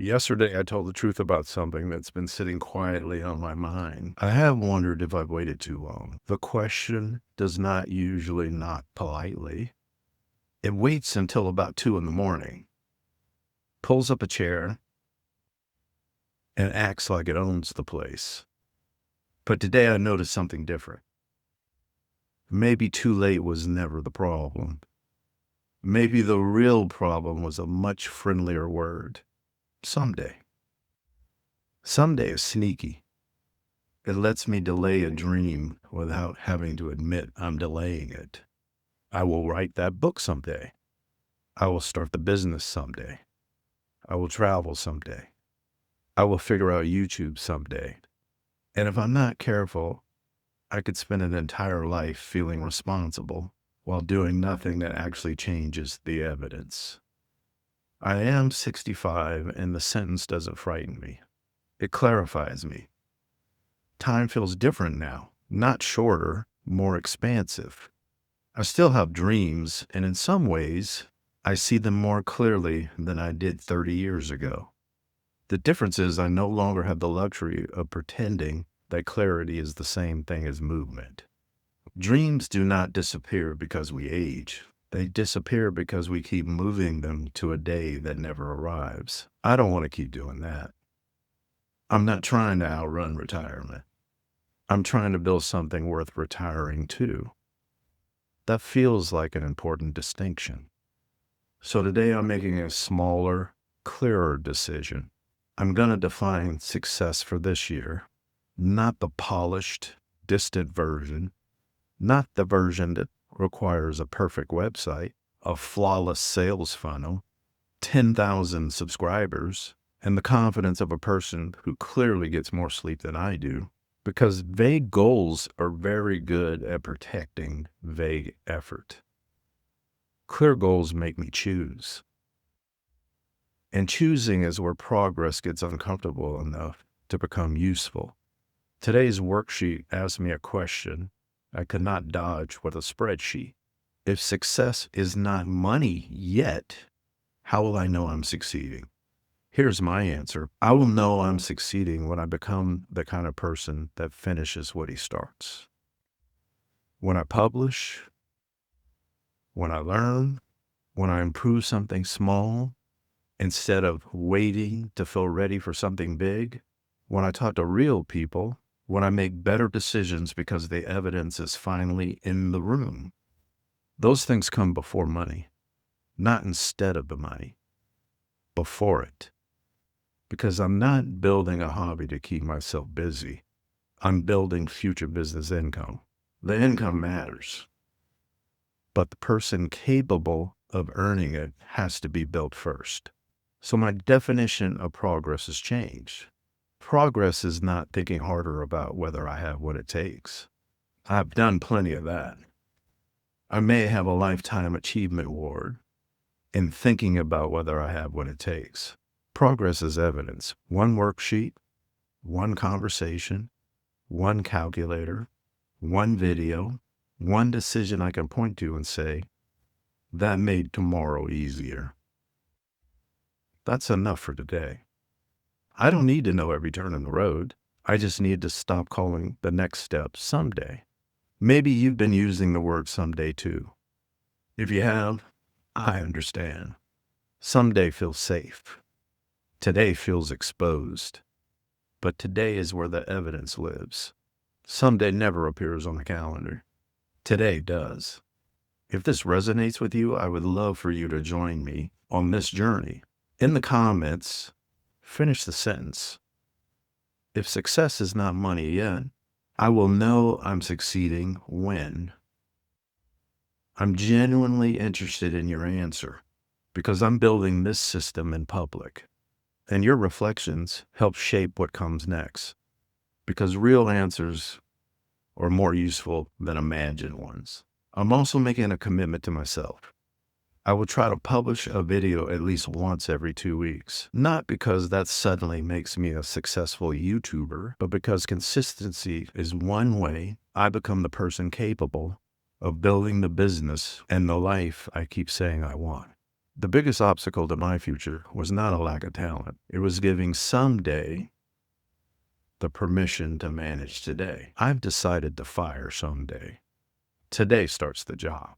Yesterday, I told the truth about something that's been sitting quietly on my mind. I have wondered if I've waited too long. The question does not usually knock politely. It waits until about 2 in the morning, pulls up a chair, and acts like it owns the place. But today I noticed something different. Maybe too late was never the problem. Maybe the real problem was a much friendlier word. Someday. Someday is sneaky. It lets me delay a dream without having to admit I'm delaying it. I will write that book someday. I will start the business someday. I will travel someday. I will figure out YouTube someday. And if I'm not careful, I could spend an entire life feeling responsible while doing nothing that actually changes the evidence. I am 65, and the sentence doesn't frighten me. It clarifies me. Time feels different now, not shorter, more expansive. I still have dreams, and in some ways, I see them more clearly than I did 30 years ago. The difference is I no longer have the luxury of pretending that clarity is the same thing as movement. Dreams do not disappear because we age. They disappear because we keep moving them to a day that never arrives. I don't want to keep doing that. I'm not trying to outrun retirement. I'm trying to build something worth retiring to. That feels like an important distinction. So today I'm making a smaller, clearer decision. I'm going to define success for this year, not the polished, distant version, not the version that requires a perfect website, a flawless sales funnel, 10,000 subscribers, and the confidence of a person who clearly gets more sleep than I do. Because vague goals are very good at protecting vague effort. Clear goals make me choose. And choosing is where progress gets uncomfortable enough to become useful. Today's worksheet asked me a question I could not dodge with a spreadsheet. If success is not money yet, how will I know I'm succeeding? Here's my answer. I will know I'm succeeding when I become the kind of person that finishes what he starts. When I publish, when I learn, when I improve something small, instead of waiting to feel ready for something big, when I talk to real people, when I make better decisions because the evidence is finally in the room. Those things come before money, not instead of the money, before it. Because I'm not building a hobby to keep myself busy. I'm building future business income. The income matters, but the person capable of earning it has to be built first. So my definition of progress has changed. Progress is not thinking harder about whether I have what it takes. I've done plenty of that. I may have a lifetime achievement award in thinking about whether I have what it takes. Progress is evidence. One worksheet, one conversation, one calculator, one video, one decision I can point to and say, that made tomorrow easier. That's enough for today. I don't need to know every turn in the road. I just need to stop calling the next step someday. Maybe you've been using the word someday too. If you have, I understand. Someday feels safe. Today feels exposed. But today is where the evidence lives. Someday never appears on the calendar. Today does. If this resonates with you, I would love for you to join me on this journey. In the comments, finish the sentence. If success is not money yet, I will know I'm succeeding when. I'm genuinely interested in your answer because I'm building this system in public. And your reflections help shape what comes next, because real answers are more useful than imagined ones. I'm also making a commitment to myself. I will try to publish a video at least once every 2 weeks, not because that suddenly makes me a successful YouTuber, but because consistency is one way I become the person capable of building the business and the life I keep saying I want. The biggest obstacle to my future was not a lack of talent. It was giving someday the permission to manage today. I've decided to fire someday. Today starts the job.